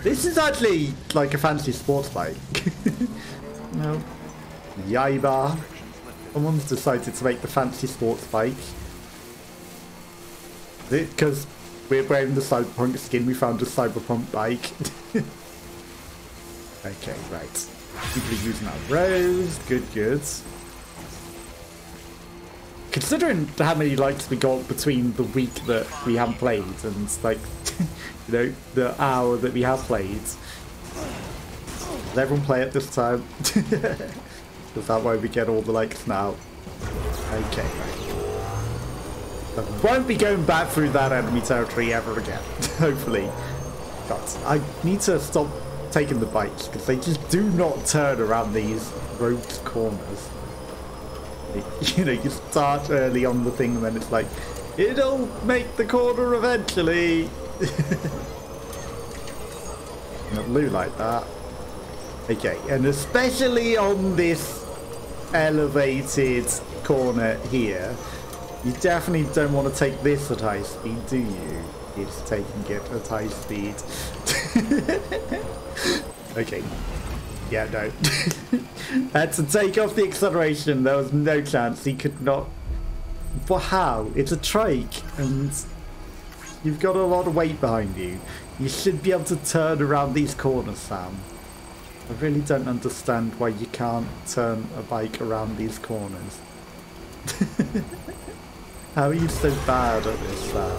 This is actually like a fancy sports bike. No. Yaiba. Someone's decided to make the fancy sports bike. Is it because we're wearing the cyberpunk skin, we found a cyberpunk bike? Okay, right. People are using our rows. Good, good. Considering how many likes we got between the week that we haven't played and like, you know, the hour that we have played. Does everyone play it this time? Is that why we get all the likes now? Okay. I won't be going back through that enemy territory ever again. Hopefully. But I need to stop taking the bikes because they just do not turn around these road corners. You know, you start early on the thing and then it's like, it'll make the corner eventually. Not blue like that. Okay, and especially on this elevated corner here, you definitely don't want to take this at high speed, do you? It's taking it at high speed. Okay. Yeah, no. Had to take off the acceleration. There was no chance. He could not. But how? It's a trike, and you've got a lot of weight behind you. You should be able to turn around these corners, Sam. I really don't understand why you can't turn a bike around these corners. How are you so bad at this, Sam?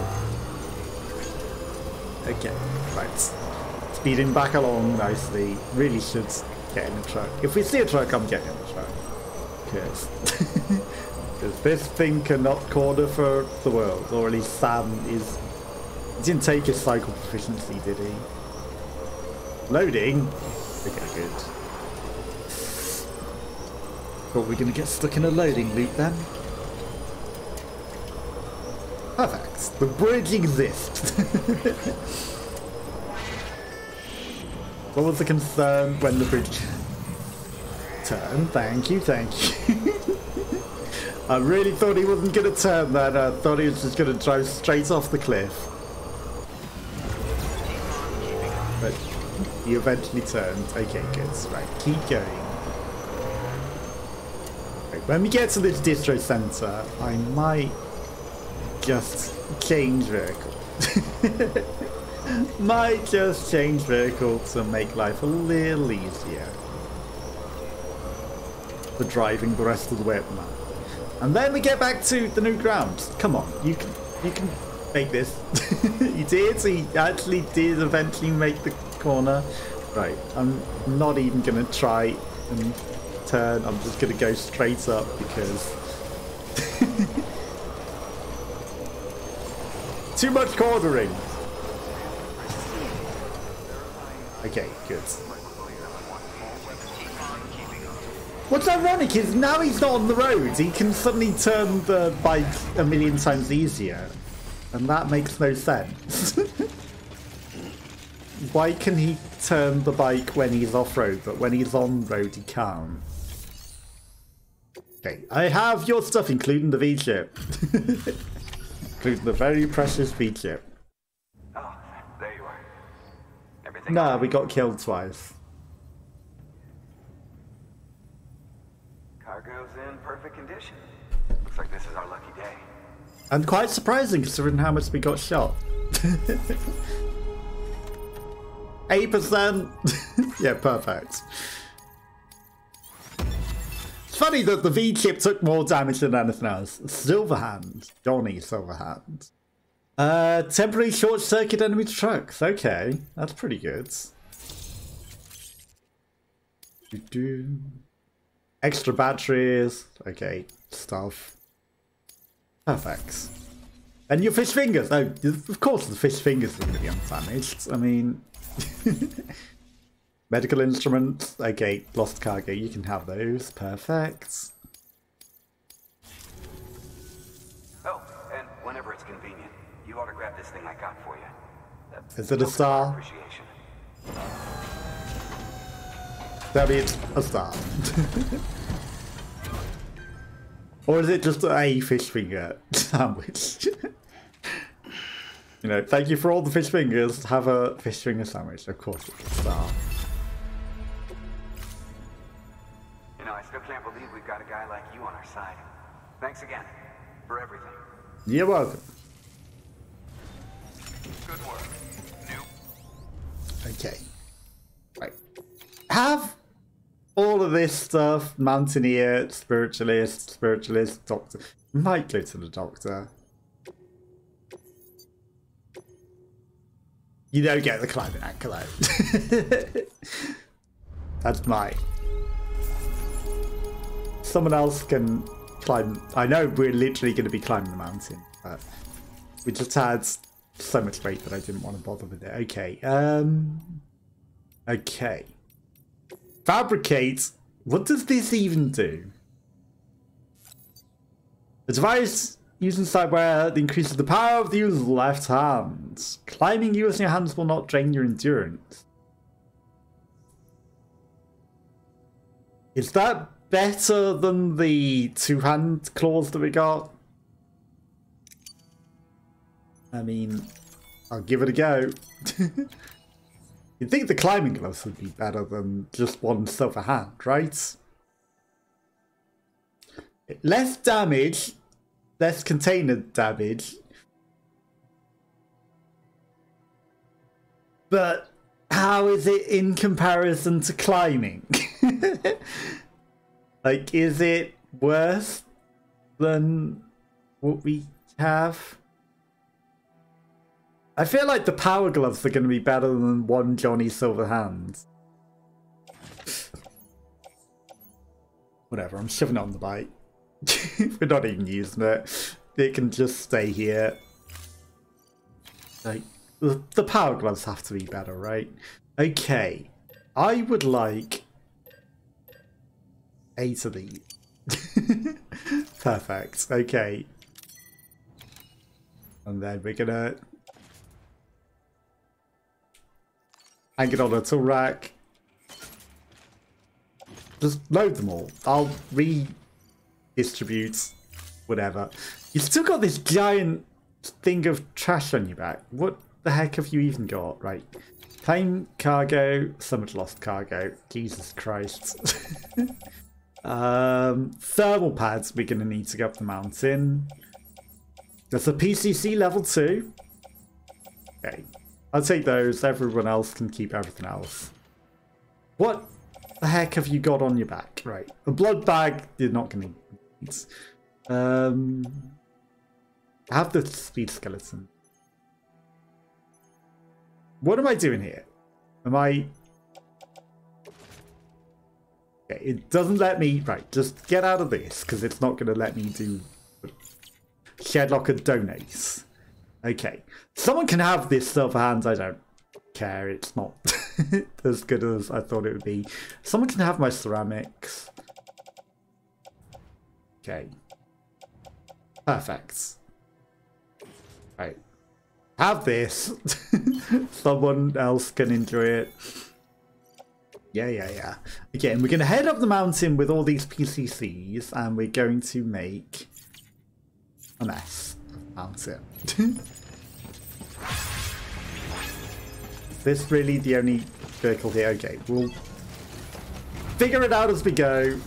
Okay, right. Speeding back along nicely. Really should get in the truck. If we see a truck, I'm getting in the truck. Because this thing cannot corner for the world. Or at least Sam is... He didn't take his cycle proficiency, did he? Loading. Okay, good. Thought we're going to get stuck in a loading loop then. Perfect. The bridge exists. What was the concern when the bridge turned? Thank you, thank you. I really thought he wasn't going to turn that. I thought he was just going to drive straight off the cliff. But he eventually turned. Okay, good. Right, keep going. Right, when we get to this distro center, I might just change vehicle. Might just change vehicle to make life a little easier for driving the rest of the way up the map. And then we get back to the new ground. Come on, you can make this. You did. He actually did eventually make the corner. Right, I'm not even gonna try and turn. I'm just gonna go straight up because too much cornering. Okay, good. What's ironic is now he's not on the road, he can suddenly turn the bike a million times easier. And that makes no sense. Why can he turn the bike when he's off-road, but when he's on-road he can't? Okay, I have your stuff, including the V-chip. Including the very precious V-chip. Oh, there you are. Everything. Nah, we got killed twice. Cargo's in perfect condition. Looks like this is our lucky day. And quite surprising considering how much we got shot. 8%. Yeah, perfect. It's funny that the V-chip took more damage than anything else. Silverhand. Johnny Silverhand. Temporary short circuit enemy trucks. Okay, that's pretty good. Extra batteries. Okay, stuff. Perfect. And your fish fingers. Oh, of course the fish fingers are going to be undamaged. I mean... Medical instruments. Okay, lost cargo. You can have those. Perfect. Oh, and whenever it's convenient, you ought to grab this thing I got for you. Is it a star? Appreciation. That is a star. Or is it just a fish finger sandwich? You know, thank you for all the fish fingers. Have a fish finger sandwich. Of course it's a star. You know, I still can't believe we've got a guy like you on our side. Thanks again for everything. You're welcome. Good work. New. Okay. Right. Have all of this stuff, mountaineer, spiritualist, doctor. Might go to the doctor. You don't get the climbing accolade. That's mine. Someone else can climb. I know we're literally going to be climbing the mountain, but we just had so much weight that I didn't want to bother with it. Okay. Okay. Fabricate. What does this even do? The device using sideware that increases the power of the user's left hand. Climbing using your hands will not drain your endurance. Is that better than the two-hand claws that we got? I mean, I'll give it a go. You'd think the climbing gloves would be better than just one silver hand, right? Less damage, less container damage. But how is it in comparison to climbing? Like, is it worse than what we have? I feel like the power gloves are going to be better than one Johnny Silver hand. Whatever, I'm shoving it on the bike. We're not even using it. It can just stay here. Like, the power gloves have to be better, right? Okay, I would like 8 of these. Perfect, okay. And then we're gonna hang it on a tool rack. Just load them all. I'll redistribute whatever. You still got this giant thing of trash on your back. What the heck have you even got? Right. Claim cargo. So much lost cargo. Jesus Christ. Thermal pads we're going to need to go up the mountain. There's a PCC level 2. Okay. I'll take those. Everyone else can keep everything else. What the heck have you got on your back? Right. A blood bag you're not going to need. I have the speed skeleton. What am I doing here? Am I... Okay, it doesn't let me... Right, just get out of this, because it's not going to let me do... Shedlocker donates. Okay. Someone can have this silver hand. I don't care. It's not as good as I thought it would be. Someone can have my ceramics. Okay. Perfect. Right. Have this. Someone else can enjoy it. Yeah. Again, we're going to head up the mountain with all these PCCs, and we're going to make a mess of the mountain. Is this really the only vehicle here? Okay, we'll figure it out as we go.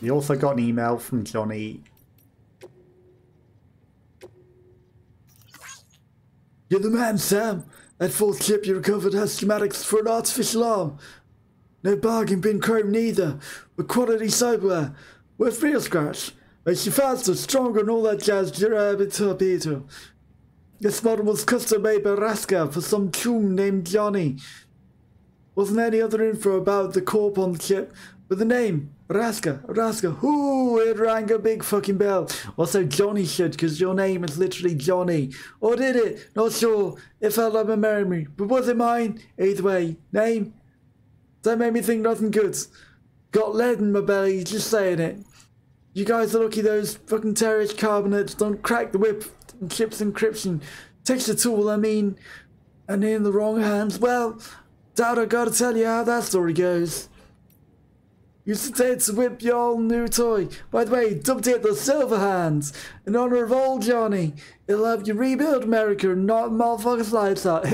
We also got an email from Johnny. You're the man, Sam. That fourth chip you recovered has schematics for an artificial arm. No bargain bin chrome neither, but quality cyberware. Worth real scratch. Makes you faster, stronger, and all that jazz. Torpedo. This model was custom made by Raska for some choom named Johnny. Wasn't any other info about the corp on the chip, but the name, Raska. Ooh, it rang a big fucking bell. Also, Johnny should, because your name is literally Johnny. Or did it? Not sure. It felt like my memory, but was it mine? Either way, name? That made me think nothing good. Got lead in my belly, just saying it. You guys are lucky those fucking terrorist carbonates don't crack the whip and chip's encryption. Texture tool, I mean. And in the wrong hands. Well, Dad, I gotta tell you how that story goes. Use today to whip your new toy. By the way, update the Silver Hands in honor of old Johnny. It'll help you rebuild America and not motherfuckers' lives out.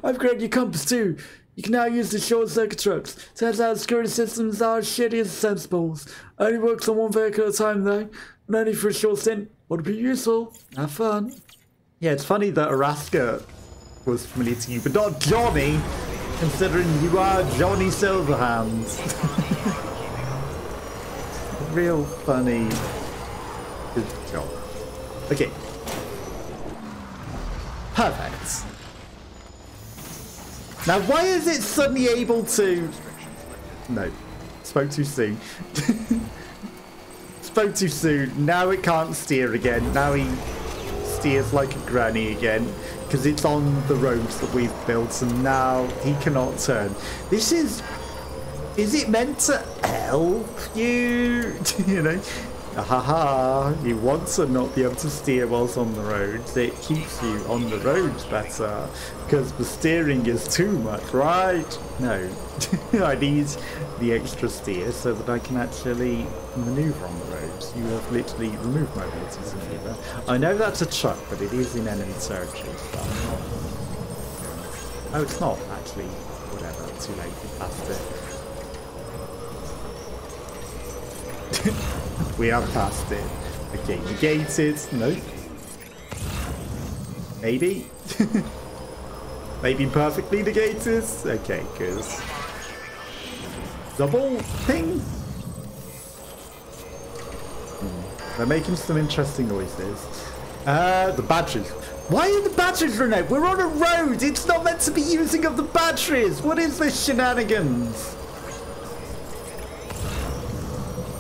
I've created your compass too. You can now use the short circuit trucks. Turns out security systems are as shitty as sensibles. Only works on one vehicle at a time though, and only for a short stint. Would be useful. Have fun. Yeah, it's funny that Araska was familiar to you, but not Johnny, considering you are Johnny Silverhands. Real funny. Good job. Okay. Perfect. Now, why is it suddenly able to... No. Spoke too soon. Spoke too soon. Now it can't steer again. Now he steers like a granny again. Because it's on the roads that we've built. And now he cannot turn. This is... Is it meant to help you? You know? Haha, you want to not be able to steer whilst on the roads. It keeps you on the roads better. Because the steering is too much, right? No. I need the extra steer so that I can actually maneuver on the roads. You have literally removed my ability to maneuver. I know that's a truck, but it is in enemy territory. So I'm not... Oh, it's not, actually. Whatever, too late, we passed it. We are past it. Okay, negated. No. Maybe. Maybe perfectly negated. Okay, good. Double ping. They're making some interesting noises. The batteries. Why are the batteries running out? We're on a road. It's not meant to be using up the batteries. What is this shenanigans?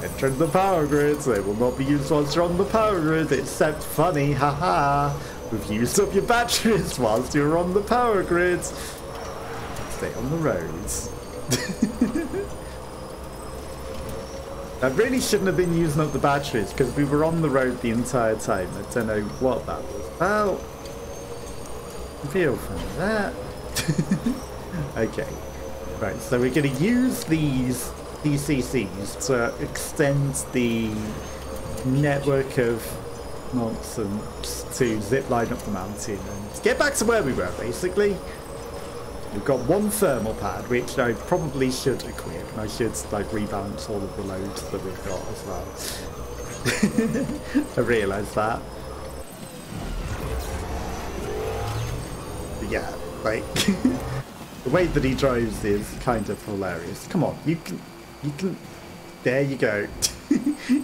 Enter the power grids. They will not be used once you're on the power grid. Except funny, haha. We've used up your batteries whilst you're on the power grids. Stay on the roads. I really shouldn't have been using up the batteries because we were on the road the entire time. I don't know what that was about. Feel from that. Okay. Right, so we're going to use these PCCs to extend the network of nonsense to zip line up the mountain and get back to where we were, basically. We've got one thermal pad, which I probably should equip, and I should like rebalance all of the loads that we've got as well. I realised that. But yeah, like the way that he drives is kind of hilarious. Come on, you can, there you go.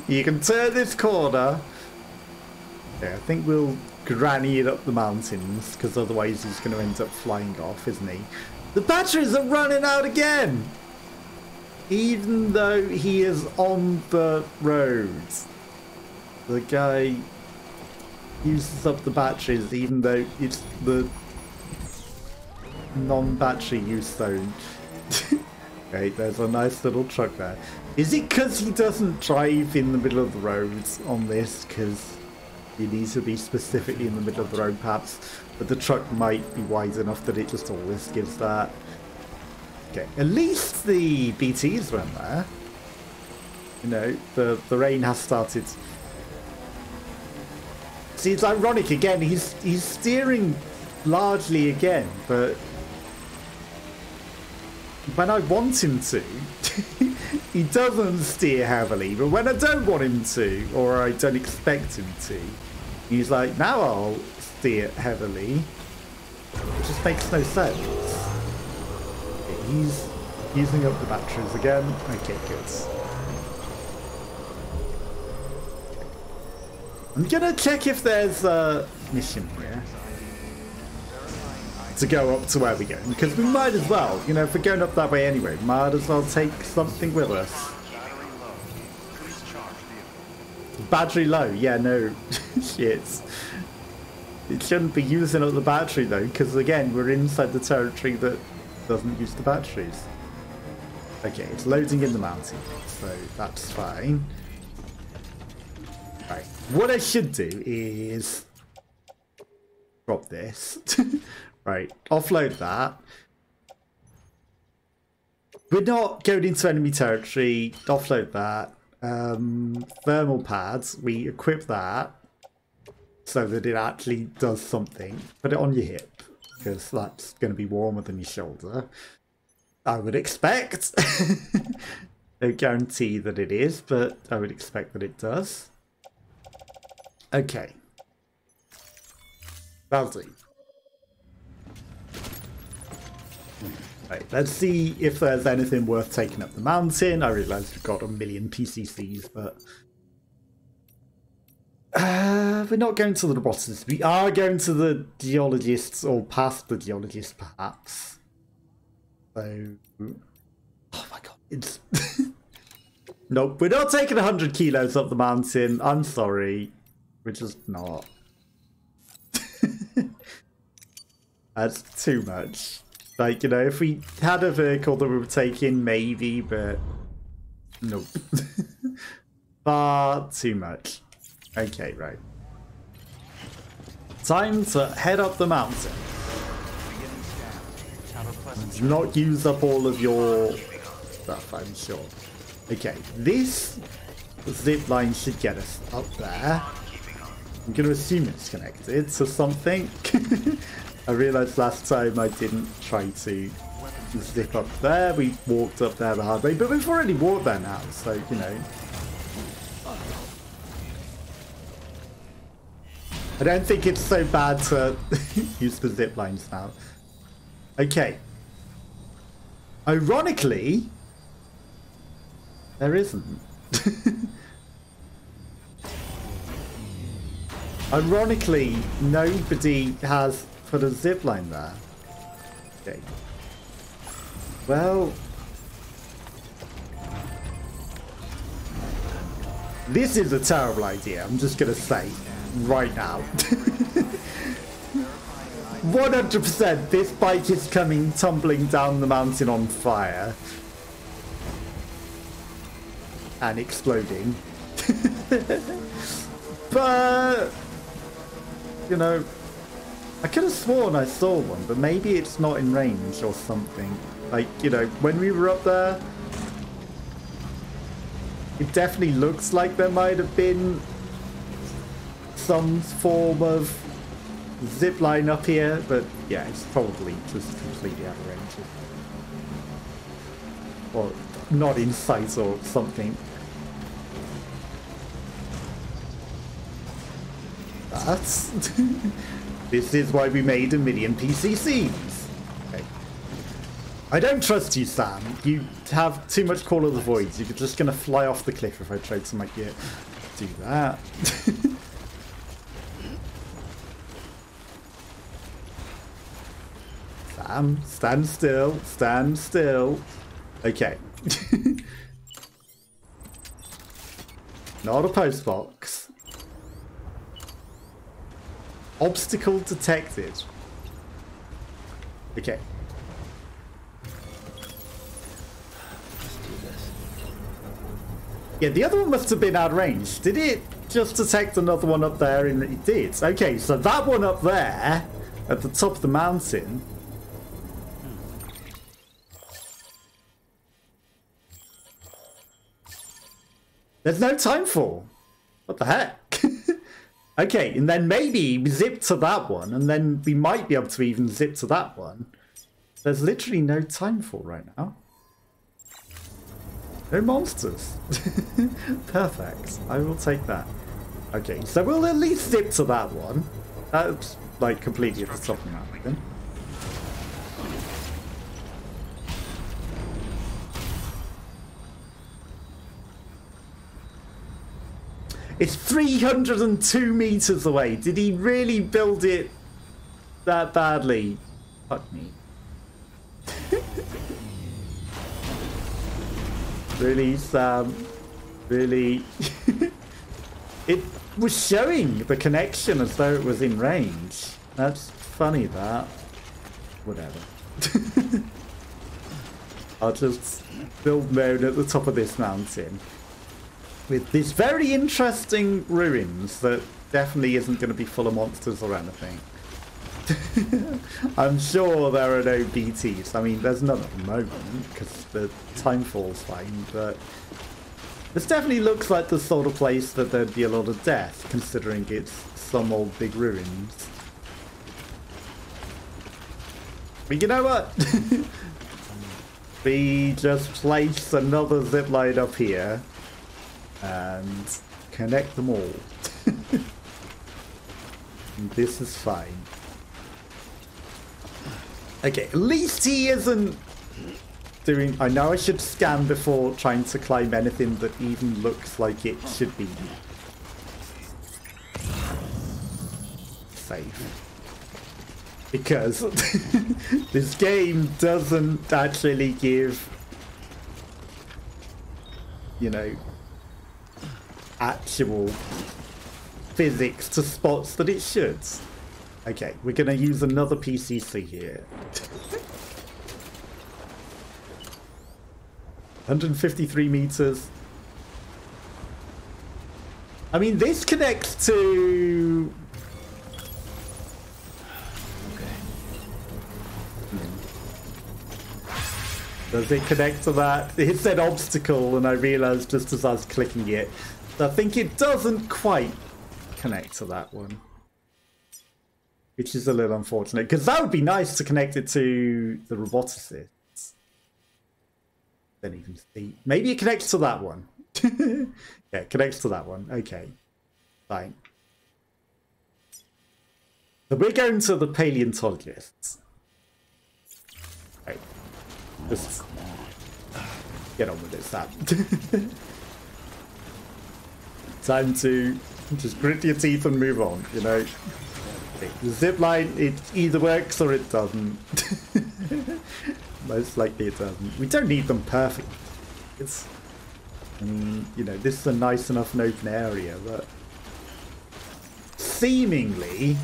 You can turn this corner. Yeah, I think we'll granny it up the mountains, because otherwise he's going to end up flying off, isn't he? The batteries are running out again! Even though he is on the roads. The guy uses up the batteries, even though it's the non-battery use zone. Okay, there's a nice little truck there. Is it because he doesn't drive in the middle of the roads on this? Because he needs to be specifically in the middle of the road, perhaps. But the truck might be wide enough that it just always gives that. Okay, at least the BTs went there. You know, the rain has started. See, it's ironic again. He's steering largely again, but when I want him to, he doesn't steer heavily. But when I don't want him to, or I don't expect him to, he's like, now I'll steer heavily. It just makes no sense. Okay, he's using up the batteries again. Okay, good. I'm gonna check if there's a mission here to go up to where we're going, because we might as well, you know, if we're going up that way anyway, might as well take something with us. Battery low, yeah, no, shit. It shouldn't be using up the battery though, because again, we're inside the territory that doesn't use the batteries. Okay, it's loading in the mountain, so that's fine. Right, what I should do is drop this. Right, offload that. We're not going into enemy territory. Offload that. Thermal pads. We equip that so that it actually does something. Put it on your hip, because that's going to be warmer than your shoulder. I would expect. No guarantee that it is, but I would expect that it does. Okay. That'll do. Right, let's see if there's anything worth taking up the mountain. I realise we've got a million PCCs, but... we're not going to the robotists. We are going to the geologists, or past the geologists, perhaps. So... Oh my god, it's... Nope, we're not taking 100 kilos up the mountain. I'm sorry. We're just not. That's too much. Like, you know, if we had a vehicle that we were taking, maybe, but... Nope. Far too much. Okay, right. Time to head up the mountain. Do not use up all of your stuff, I'm sure. Okay, this zip line should get us up there. I'm going to assume it's connected to something. I realised last time I didn't try to zip up there. We walked up there the hard way, but we've already walked there now, so, you know. I don't think it's so bad to use the zip lines now. Okay. Ironically, there isn't. Ironically, nobody has put a zip line there. Okay. Well, this is a terrible idea, I'm just gonna say right now. 100% this bike is coming tumbling down the mountain on fire and exploding. But you know, I could have sworn I saw one, but maybe it's not in range or something. Like, you know, when we were up there, it definitely looks like there might have been some form of zip line up here, but yeah, it's probably just completely out of range. Or not in sight or something. That's... This is why we made a million PCCs. Okay. I don't trust you, Sam. You have too much Call of the Void. You're just going to fly off the cliff if I tried to make you do that. Sam, stand still. Stand still. Okay. Not a post box. Obstacle detected. Okay. Yeah, the other one must have been out of range. Did it just detect another one up there? And it did. Okay, so that one up there at the top of the mountain. There's no time for. What the heck? Okay, and then maybe we zip to that one, and then we might be able to even zip to that one. There's literally no time for right now. No monsters. Perfect. I will take that. Okay, so we'll at least zip to that one. That's like completely at the top of the mountain. It's 302 meters away. Did he really build it that badly? Fuck me. Really, Sam? Really? It was showing the connection as though it was in range. That's funny, that. Whatever. I'll just build mode at the top of this mountain. With this very interesting ruins that definitely isn't going to be full of monsters or anything. I'm sure there are no BTs. I mean, there's none at the moment because the time fall's fine, but this definitely looks like the sort of place that there'd be a lot of death, considering it's some old big ruins. But you know what? We just place another zipline up here and connect them all. And this is fine. Okay, at least he isn't doing... I know I should scan before trying to climb anything that even looks like it should be safe. Because this game doesn't actually give, you know, actual physics to spots that it should. Okay, we're going to use another PCC here. 153 meters. I mean, this connects to... Does it connect to that? It said obstacle, and I realized just as I was clicking it, I think it doesn't quite connect to that one. Which is a little unfortunate, because that would be nice to connect it to the roboticists. Don't even see. Maybe it connects to that one. Yeah, it connects to that one. Okay. Fine. So we're going to the paleontologists. Right. Just get on with it, Sam. Time to just grit your teeth and move on, you know. The zip line, it either works or it doesn't. Most likely it doesn't. We don't need them perfect. It's, you know, this is a nice enough and open area that seemingly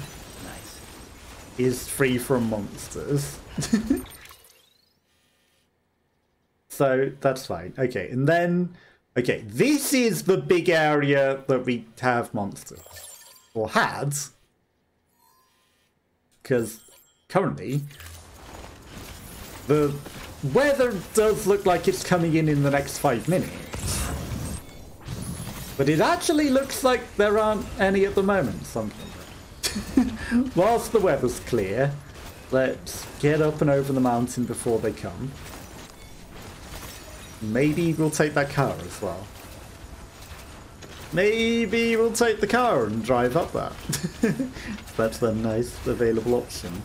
is free from monsters. So that's fine. Okay, and then, okay, this is the big area that we have monsters. Or had. Because currently, the weather does look like it's coming in the next 5 minutes. But it actually looks like there aren't any at the moment. Whilst the weather's clear, let's get up and over the mountain before they come. Maybe we'll take that car as well. Maybe we'll take the car and drive up that. That's a nice available option.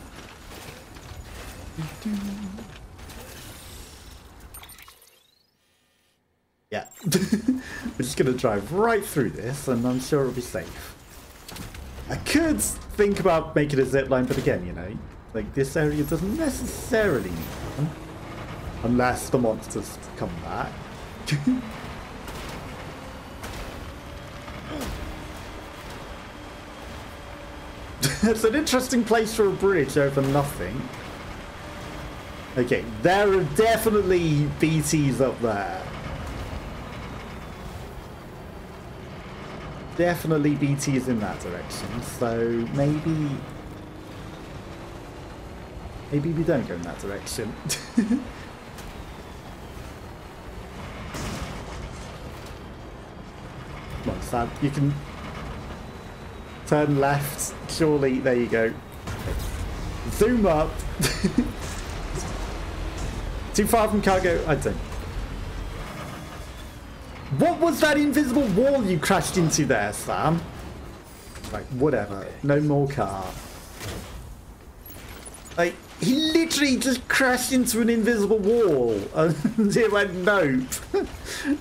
Yeah. We're just going to drive right through this and I'm sure it'll be safe. I could think about making a zipline, but again, you know, like this area doesn't necessarily need one. Unless the monsters come back. It's an interesting place for a bridge over nothing. Okay, there are definitely BTs up there. Definitely BTs in that direction, so maybe we don't go in that direction. Come on, Sam, you can turn left. Surely, there you go. Zoom up. Too far from cargo? I don't. What was that invisible wall you crashed into there, Sam? Right, whatever. No more car. Like, he literally just crashed into an invisible wall and it went nope.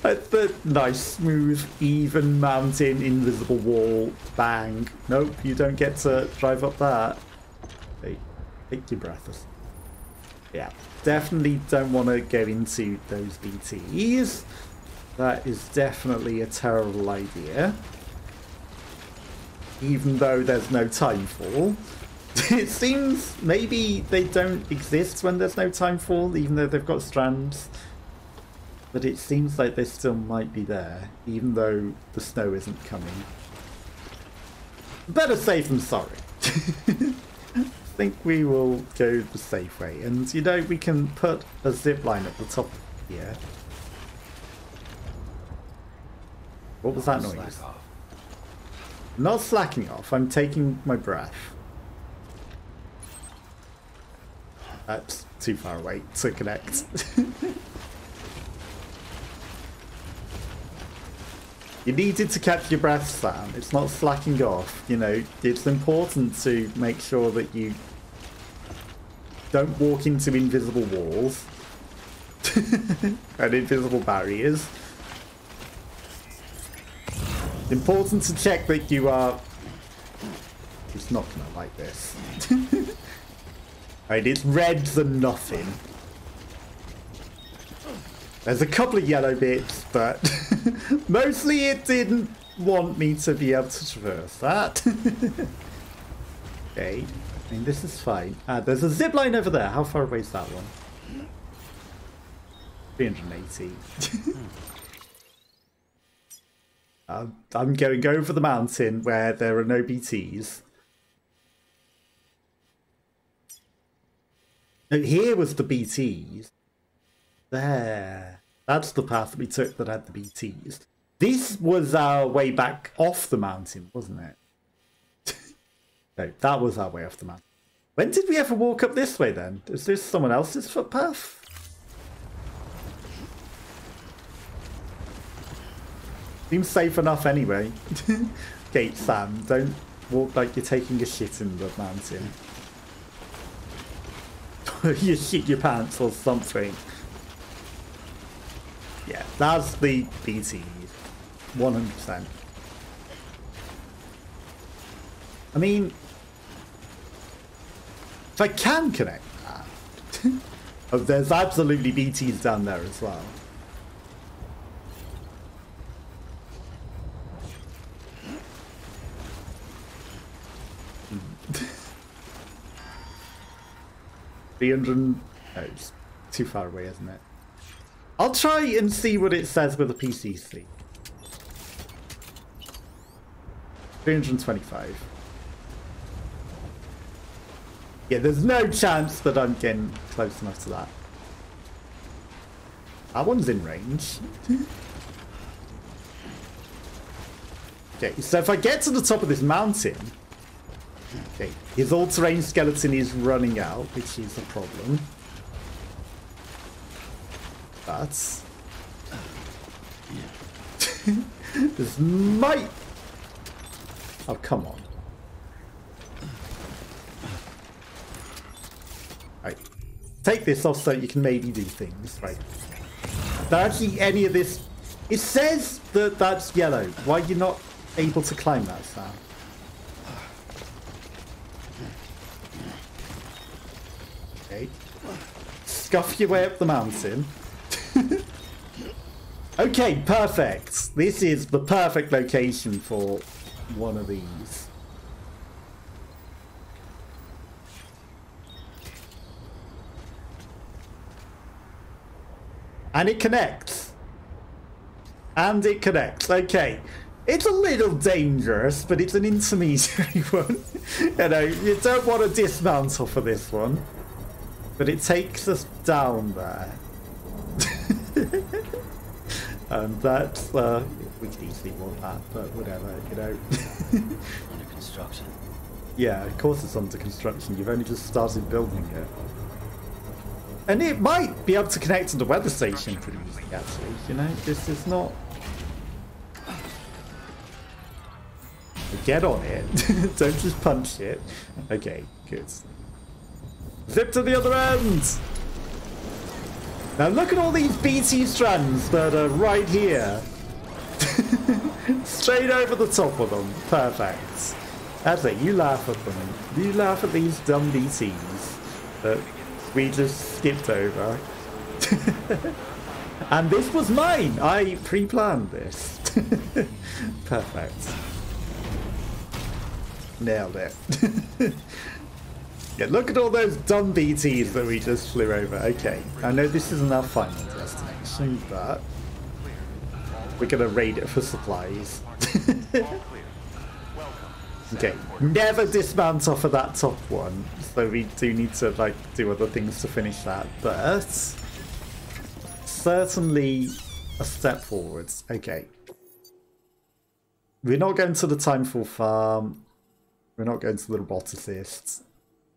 That's the nice, smooth, even mountain, invisible wall. Bang. Nope, you don't get to drive up that. Hey, take your breath. Yeah, definitely don't want to go into those BTs. That is definitely a terrible idea. Even though there's no time fall. It seems maybe they don't exist when there's no time fall, even though they've got strands. But it seems like they still might be there, even though the snow isn't coming. Better safe than sorry. think we will go the safe way. And, you know, we can put a zip line at the top here. What was that noise? Not slacking off. I'm taking my breath. That's too far away to connect. You needed to catch your breath, Sam. It's not slacking off. You know, it's important to make sure that you don't walk into invisible walls and invisible barriers. It's important to check that you are... It's not gonna like this. Right, it's red than nothing. There's a couple of yellow bits, but mostly it didn't want me to be able to traverse that. Okay, I mean, this is fine. There's a zip line over there. How far away is that one? 380. I'm going over the mountain where there are no BTs. No, here was the BTs. There. That's the path we took that had the BTs. This was our way back off the mountain, wasn't it? No, that was our way off the mountain. When did we ever walk up this way then? Is this someone else's footpath? Seems safe enough anyway. Okay, Sam, don't walk like you're taking a shit in the mountain. You shit your pants or something. Yeah, that's the BT. 100%. I mean, if I can connect that. Oh, there's absolutely BTs down there as well. $300. No, it's too far away, isn't it? I'll try and see what it says with a PCC. 325. Yeah, there's no chance that I'm getting close enough to that. That one's in range. Okay, so if I get to the top of this mountain... Okay, his all-terrain skeleton is running out, which is a problem. But... this might... Oh, come on. Right. Take this off so you can maybe do things. Right. There actually any of this... It says that that's yellow. Why are you not able to climb that, Sam? Okay. Scuff your way up the mountain. Okay, perfect. This is the perfect location for one of these. And it connects. And it connects. Okay. It's a little dangerous, but it's an intermediary one. You know, you don't want to dismantle for this one. But it takes us down there. And that's, we could easily want that, but whatever, you know. Under construction. Yeah, of course it's under construction. You've only just started building it. And it might be able to connect to the weather station pretty easily, actually. You know, this is not... Get on it. Don't just punch it. Okay, good. Zip to the other end! Now look at all these BT strands that are right here. Straight over the top of them. Perfect. That's it. You laugh at them. You laugh at these dumb BTs that we just skipped over. And this was mine. I pre-planned this. Perfect. Nailed it. Yeah, look at all those dumb BTs that we just flew over. Okay, I know this isn't our final destination, but we're going to raid it for supplies. Okay, never dismount off of that top one, so we do need to like do other things to finish that, but certainly a step forwards. Okay. We're not going to the Timeful Farm. We're not going to the roboticists.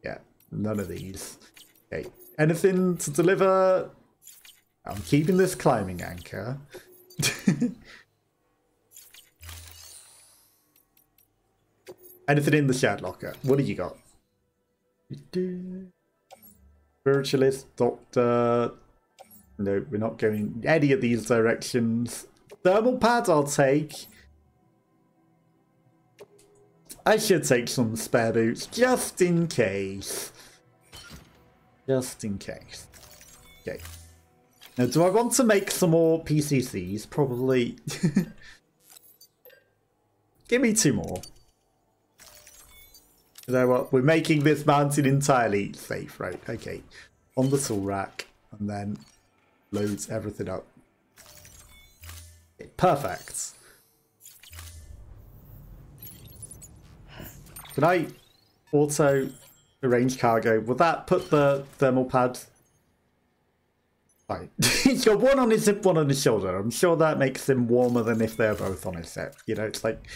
Yeah, none of these. Okay, anything to deliver? I'm keeping this climbing anchor. Anything in the shared locker? What do you got? Spiritualist, doctor. No, we're not going any of these directions. Thermal pad I'll take. I should take some spare boots, just in case. Just in case. Okay. Now, do I want to make some more PCCs? Probably. Give me 2 more. You know what? We're making this mountain entirely safe, right? Okay. On the tool rack, and then loads everything up. Okay, perfect. Can I auto arrange cargo? Will that put the thermal pad? Right. He's got one on his hip, one on his shoulder. I'm sure that makes him warmer than if they're both on his hip. You know, it's like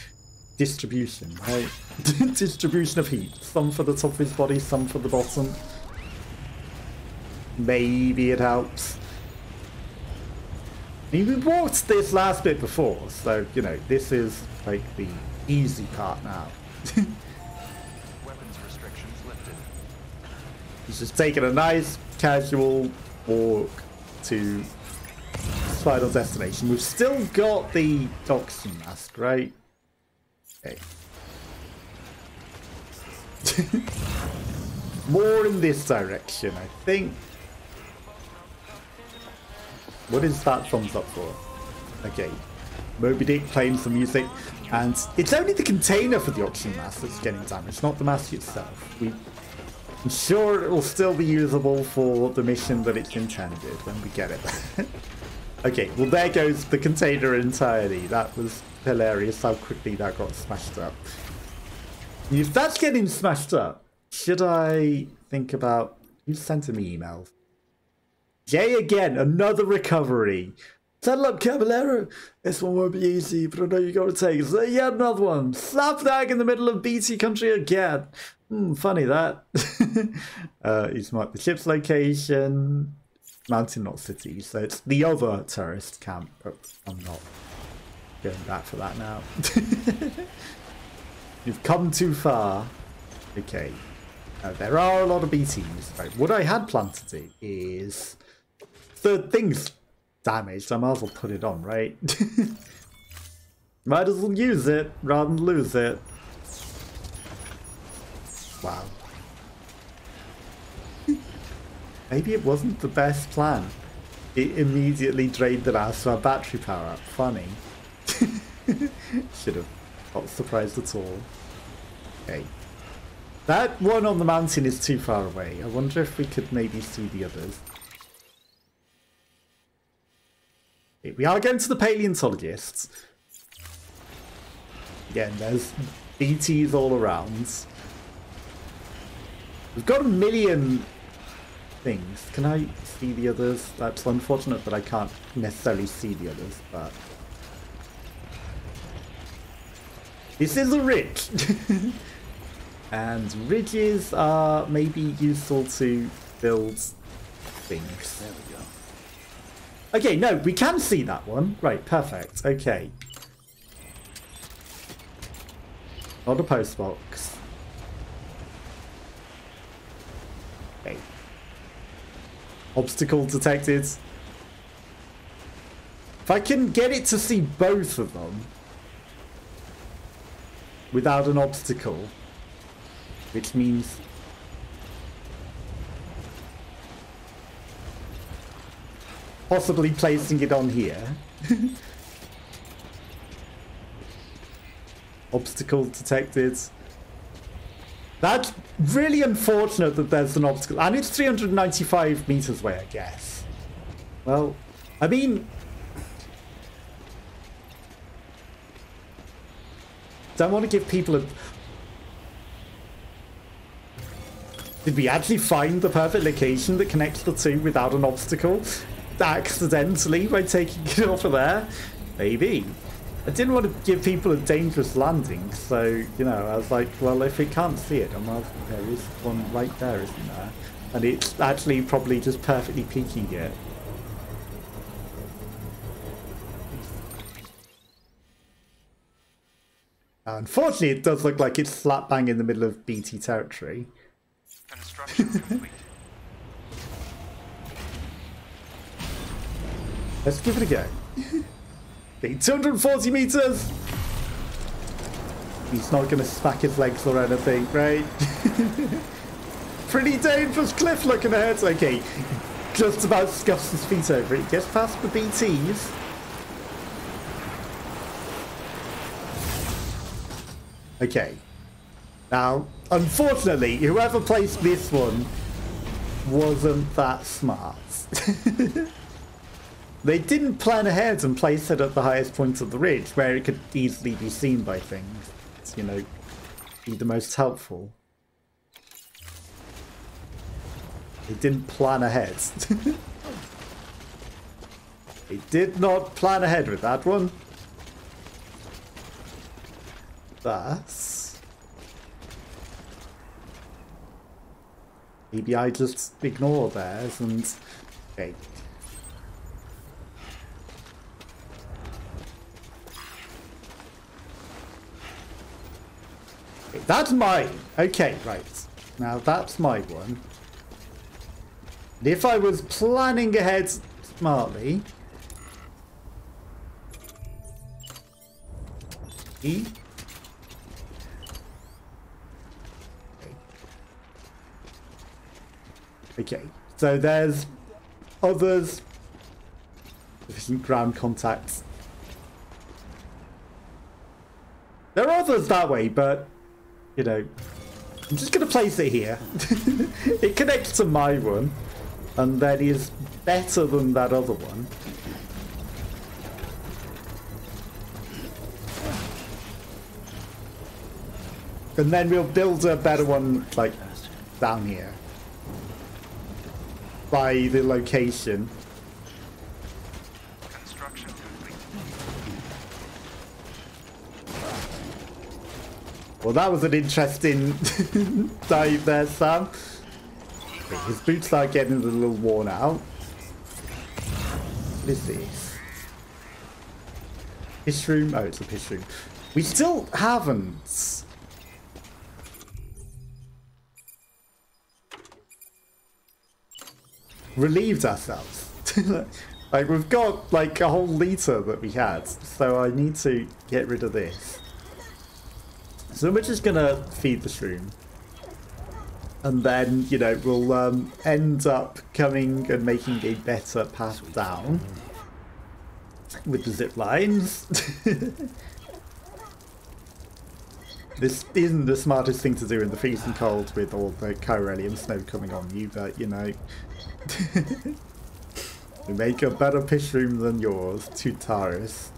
distribution, right? Distribution of heat. Some for the top of his body, some for the bottom. Maybe it helps. I mean, we walked this last bit before, so, you know, this is like the easy part now. He's just taking a nice casual walk to final destination. We've still got the oxygen mask, right? Okay. More in this direction, I think. What is that thumbs up for? Okay. Moby Dick playing some music. And it's only the container for the oxygen mask that's getting damaged, not the mask itself. I'm sure it will still be usable for the mission that it's intended when we get it. Okay, well there goes the container entirely. That was hilarious how quickly that got smashed up. If that's getting smashed up, should I think about... Who sent me emails? Jay again, another recovery. Settle up, Caballero. This one won't be easy, but I know you got to take it. So yet another one. Slap dag in the middle of BT country again. Funny that. He's marked the ship's location. Mountain, not city. So it's the other terrorist camp. But I'm not going back for that now. You've come too far. Okay. There are a lot of BTs. Right. What I had planned to do is... The thing's damaged. I might as well put it on, right? Might as well use it rather than lose it. Wow. Maybe it wasn't the best plan. It immediately drained the last of our battery power up. Funny. Should have not surprised at all. Okay. That one on the mountain is too far away. I wonder if we could maybe see the others. Okay, we are going to the paleontologists. Again, there's BTs all around. We've got a million things. Can I see the others? That's unfortunate that I can't necessarily see the others, but... This is a ridge! And ridges are maybe useful to build things. There we go. Okay, no, we can see that one. Right, perfect. Okay. Not a postbox. Okay. Obstacle detected. If I can get it to see both of them without an obstacle, which means possibly placing it on here. Obstacle detected. That's really unfortunate that there's an obstacle. And it's 395 meters away, I guess. Well, I mean... Don't want to give people a... Did we actually find the perfect location that connects the two without an obstacle? Accidentally by taking it off of there? Maybe. I didn't want to give people a dangerous landing, so, you know, I was like, well, if it can't see it, well, there is one right there, isn't there? And it's actually probably just perfectly peeking it. Unfortunately, it does look like it's slap bang in the middle of BT territory. Construction complete. Let's give it a go. Okay, 240 meters! He's not going to smack his legs or anything, right? Pretty dangerous cliff looking ahead. Okay, just about scuffs his feet over it. Gets past the BTs. Okay. Now, unfortunately, whoever placed this one wasn't that smart. They didn't plan ahead and place it at the highest point of the ridge where it could easily be seen by things. It's, you know, be the most helpful. They didn't plan ahead. They did not plan ahead with that one. Thus, maybe I just ignore theirs and... Okay. That's mine. Okay, right. Now that's my one. And if I was planning ahead smartly... E? Okay, so there's others. Sufficient ground contacts. There are others that way, but... You know, I'm just going to place it here. It connects to my one, and that is better than that other one. And then we'll build a better one, like, down here. By the location. Construction complete. Well, that was an interesting dive there, Sam. Okay, his boots are getting a little worn out. What is this? Fish room? Oh, it's a fish room. We still haven't. Relieved ourselves. Like, we've got like a whole liter that we had, so I need to get rid of this. So we're just gonna feed the shroom, and then, you know, we'll end up coming and making a better path down with the zip lines. This isn't the smartest thing to do in the freezing cold with all the Chiralium snow coming on you, but, you know, we make a better fish room than yours, Tutaris.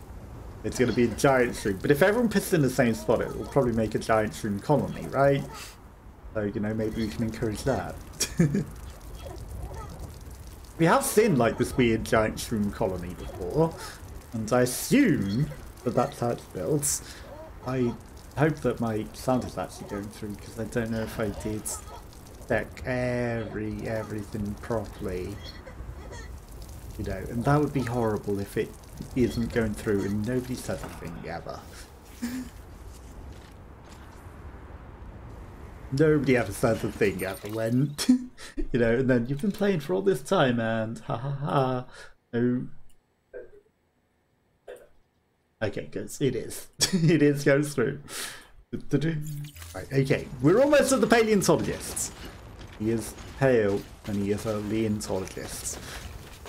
It's going to be a giant shroom, but if everyone puts in the same spot, it will probably make a giant shroom colony, right? So, you know, maybe we can encourage that. We have seen, like, this weird giant shroom colony before, and I assume that that's how it's built. I hope that my sound is actually going through, because I don't know if I did check everything properly. You know, and that would be horrible if it isn't going through and nobody says anything ever. Nobody ever says a thing ever when, you know, and then you've been playing for all this time and ha ha ha. No. Okay, good. It is. It is goes through. Right, okay. We're almost at the paleontologists. He is pale and he is a leontologist.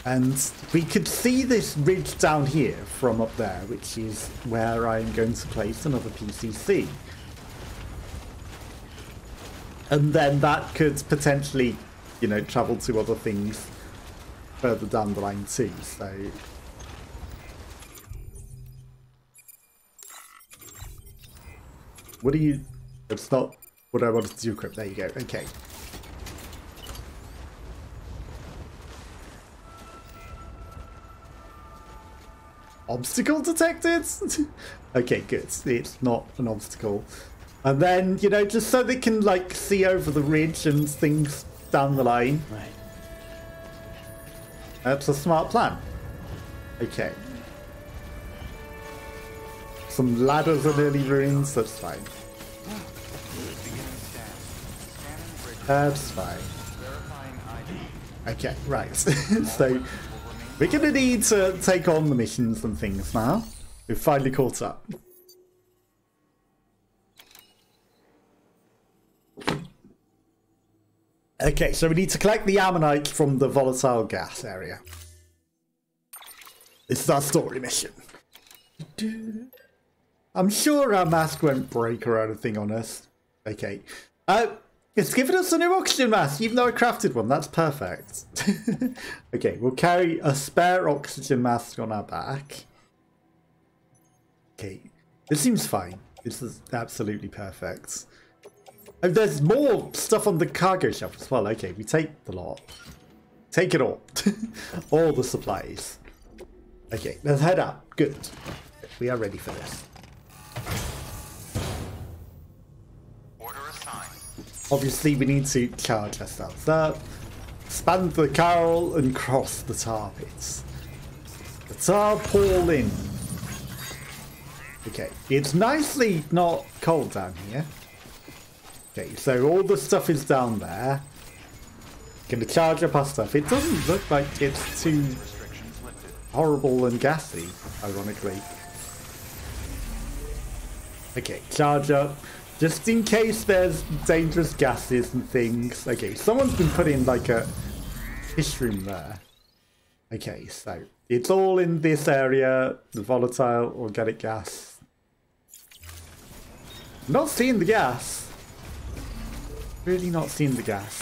And we could see this ridge down here from up there, which is where I'm going to place another PCC. And then that could potentially, you know, travel to other things further down the line too, so... What do you... It's not what I wanted to do, Crypt. There you go. Okay. Obstacle detected? Okay, good. It's not an obstacle. And then, you know, just so they can, like, see over the ridge and things down the line. Right. That's a smart plan. Okay. Some ladders are nearly ruined, that's fine. That's fine. Okay, right. So, we're going to need to take on the missions and things now. We've finally caught up. Okay, so we need to collect the ammonite from the volatile gas area. This is our story mission. I'm sure our mask won't break or anything on us. Okay. It's given us a new oxygen mask, even though I crafted one. That's perfect. Okay, we'll carry a spare oxygen mask on our back. Okay, this seems fine. This is absolutely perfect. Oh, there's more stuff on the cargo shelf as well. Okay, we take the lot. Take it all. All the supplies. Okay, let's head out. Good. We are ready for this. Order assigned. Obviously, we need to charge ourselves up. Span the cowl and cross the tar pits. The tarpaulin. Okay, it's nicely not cold down here. Okay, so all the stuff is down there. Gonna charge up our stuff. It doesn't look like it's too horrible and gassy, ironically. Okay, charge up. Just in case there's dangerous gases and things. Okay, someone's been putting like a fish room there. Okay, so it's all in this area. The volatile organic gas. Not seeing the gas. Really not seeing the gas.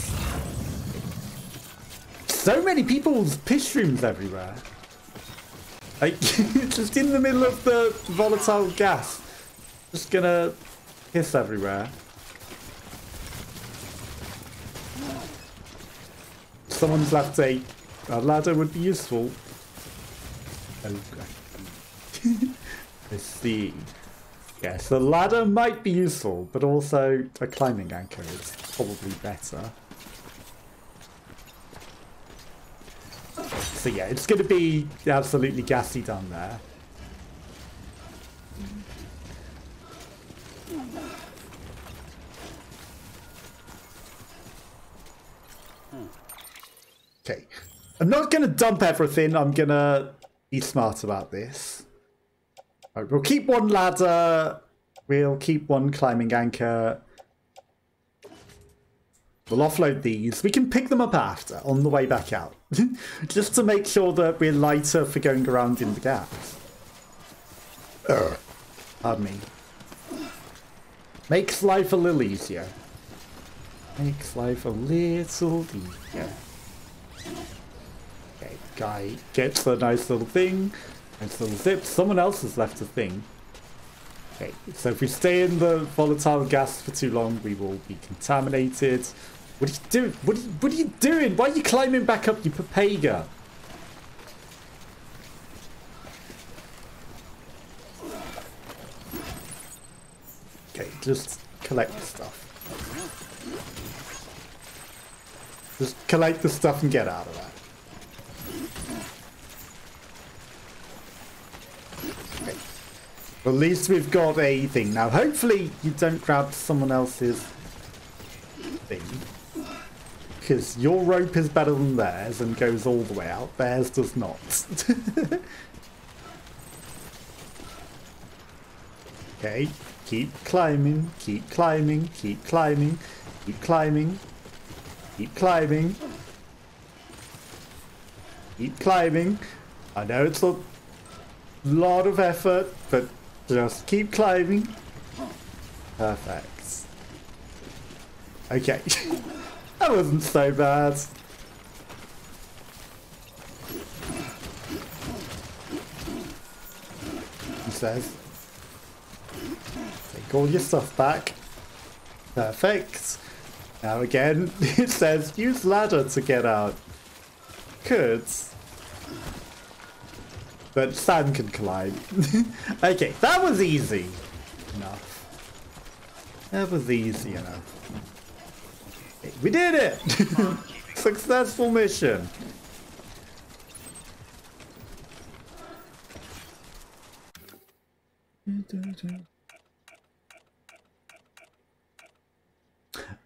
So many people's fish rooms everywhere. Like, just in the middle of the volatile gas. Just gonna piss everywhere. Someone's left a ladder would be useful. Okay. Let's see. Yes, the ladder might be useful, but also a climbing anchor is probably better. So yeah, it's going to be absolutely gassy down there. Okay, I'm not going to dump everything. I'm going to be smart about this. Right, we'll keep one ladder. We'll keep one climbing anchor. We'll offload these. We can pick them up after, on the way back out. Just to make sure that we're lighter for going around in the gaps. Pardon me. Makes life a little easier. Makes life a little easier. Okay, guy gets the nice little thing. Nice little zip. Someone else has left a thing. Okay, so if we stay in the volatile gas for too long, we will be contaminated. What are you doing? What are you doing? Why are you climbing back up, you papega? Okay, just collect the stuff. Just collect the stuff and get out of that. Okay. Well, at least we've got a thing. Now, hopefully you don't grab someone else's thing. Because your rope is better than theirs and goes all the way out. Theirs does not. Okay, keep climbing, keep climbing, keep climbing, keep climbing, keep climbing, keep climbing. I know it's a lot of effort, but just keep climbing. Perfect. Okay. That wasn't so bad. He says. Take all your stuff back. Perfect. Now again, it says use ladder to get out. Could. but Sam can climb. Okay, that was easy enough. That was easy enough. Okay, we did it! Successful mission.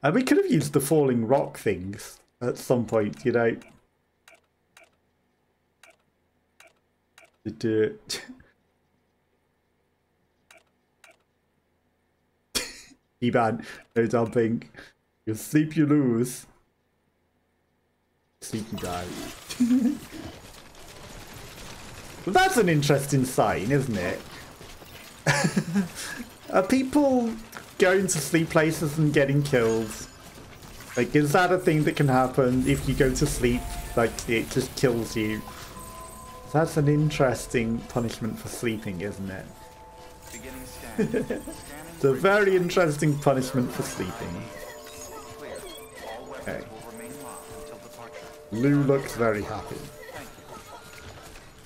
And we could have used the falling rock things at some point, you know. To do it. E-man, no dumping. You sleep, you lose. Sleep, you die. Well, that's an interesting sign, isn't it? Are people going to sleep places and getting killed? Like, is that a thing that can happen if you go to sleep? Like, it just kills you. That's an interesting punishment for sleeping, isn't it? It's a very interesting punishment for sleeping. Okay. Lou looks very happy.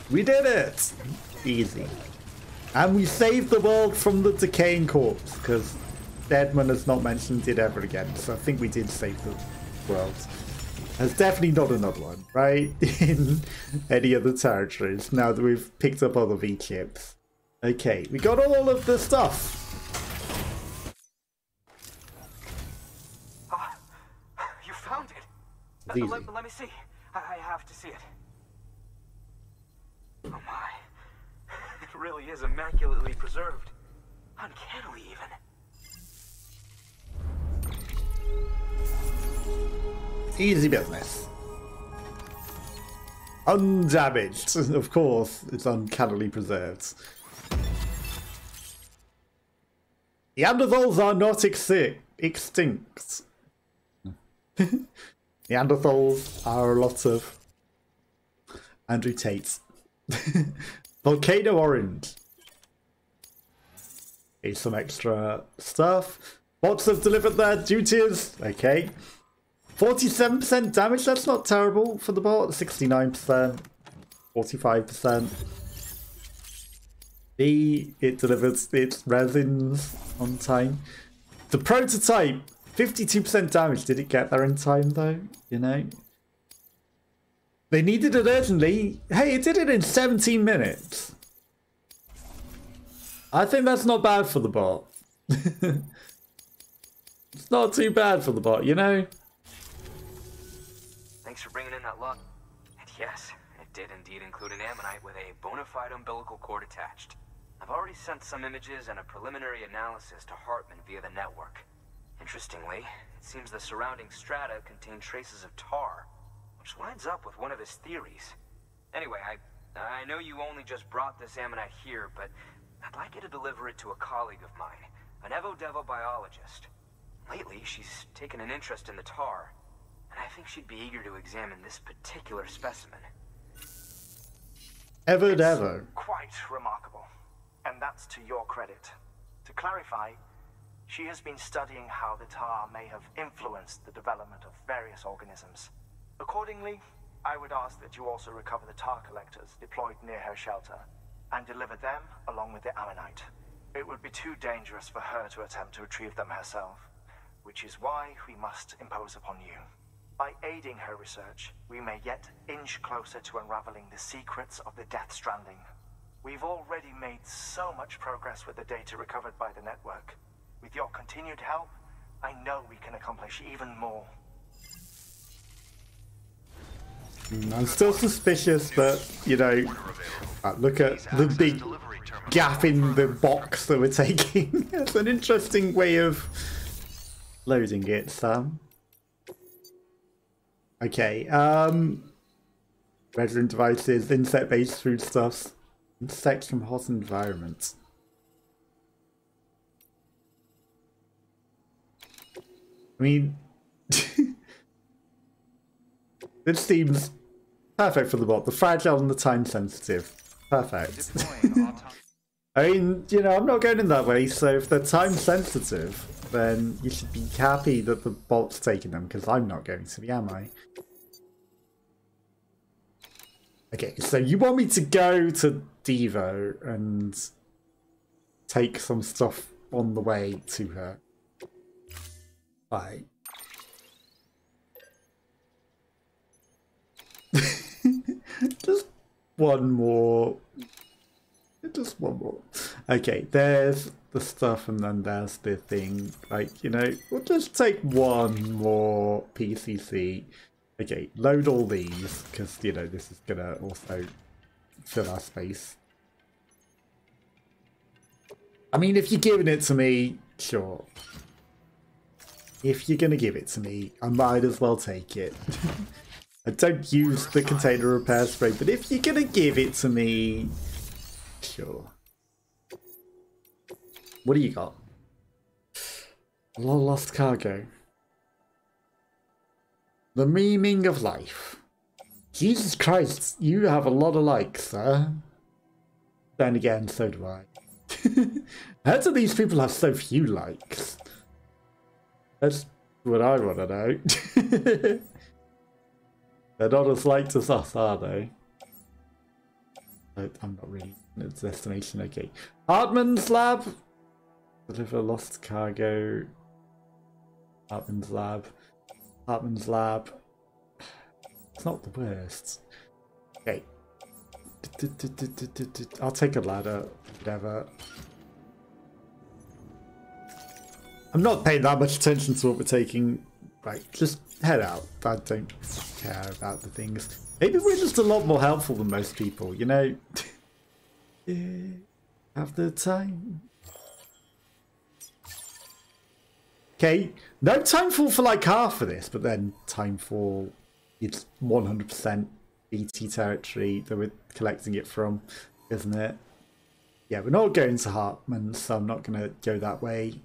We did it! Easy. And we saved the world from the decaying corpse, because Deadman has not mentioned it ever again, so I think we did save the world. There's definitely not another one, right? In any other territories, now that we've picked up other V-chips. Okay, we got all of the stuff. You found it! Let me see. I have to see it. Oh my. It really is immaculately preserved. Uncannily, even. Easy business. Undamaged. Of course, it's uncannily preserved. Neanderthals are not extinct. Neanderthals are a lot of Andrew Tate. Volcano orange. Here's some extra stuff. Bots have delivered their duties. Okay. 47% damage, that's not terrible for the bot. 69%. 45%. B, it delivered its resins on time. The prototype, 52% damage. Did it get there in time though? You know? They needed it urgently. Hey, it did it in 17 minutes. I think that's not bad for the bot. It's not too bad for the bot, you know? Thanks for bringing in that lot. And yes, it did indeed include an ammonite with a bona fide umbilical cord attached. I've already sent some images and a preliminary analysis to Hartman via the network. Interestingly, it seems the surrounding strata contain traces of tar, which lines up with one of his theories. Anyway, I know you only just brought this ammonite here, but I'd like you to deliver it to a colleague of mine, an Evo-Devo biologist. Lately, she's taken an interest in the tar, and I think she'd be eager to examine this particular specimen. Evo-Devo. Quite remarkable, and that's to your credit. To clarify, she has been studying how the tar may have influenced the development of various organisms. Accordingly, I would ask that you also recover the tar collectors deployed near her shelter and deliver them along with the ammonite. It would be too dangerous for her to attempt to retrieve them herself, which is why we must impose upon you. By aiding her research, we may yet inch closer to unraveling the secrets of the Death Stranding. We've already made so much progress with the data recovered by the network. With your continued help, I know we can accomplish even more. I'm still suspicious, but, you know, look at the big gap in the box that we're taking. It's an interesting way of loading it, Sam. Okay, resident devices, insect-based foodstuffs, insects from hot environments. I mean, this seems perfect for the bot. The fragile and the time sensitive. Perfect. I mean, you know, I'm not going in that way, so if they're time sensitive, then you should be happy that the bot's taking them, because I'm not going to be, am I? Okay, so you want me to go to Devo and take some stuff on the way to her? Right. Just one more. Just one more. Okay, there's the stuff and then there's the thing. Like, you know, we'll just take one more PCC. Okay, load all these, because, you know, this is going to also fill our space. I mean, if you're giving it to me, sure. If you're going to give it to me, I might as well take it. I don't use the container repair spray, but if you're going to give it to me, sure. What do you got? A lot of lost cargo. The meaning of life. Jesus Christ, you have a lot of likes, sir. Then again, so do I. How do these people have so few likes? That's what I want to know. They're not as liked as us, are they? I'm not really in its destination. Okay. Hartman's lab. Deliver lost cargo. Hartman's lab. Hartman's lab. It's not the worst. Okay. I'll take a ladder. Whatever. I'm not paying that much attention to what we're taking. Right, just head out. I don't care about the things. Maybe we're just a lot more helpful than most people, you know? Have the time. Okay, no timefall for like half of this, but then timefall, it's 100% BT territory that we're collecting it from, isn't it? Yeah, we're not going to Hartman, so I'm not going to go that way.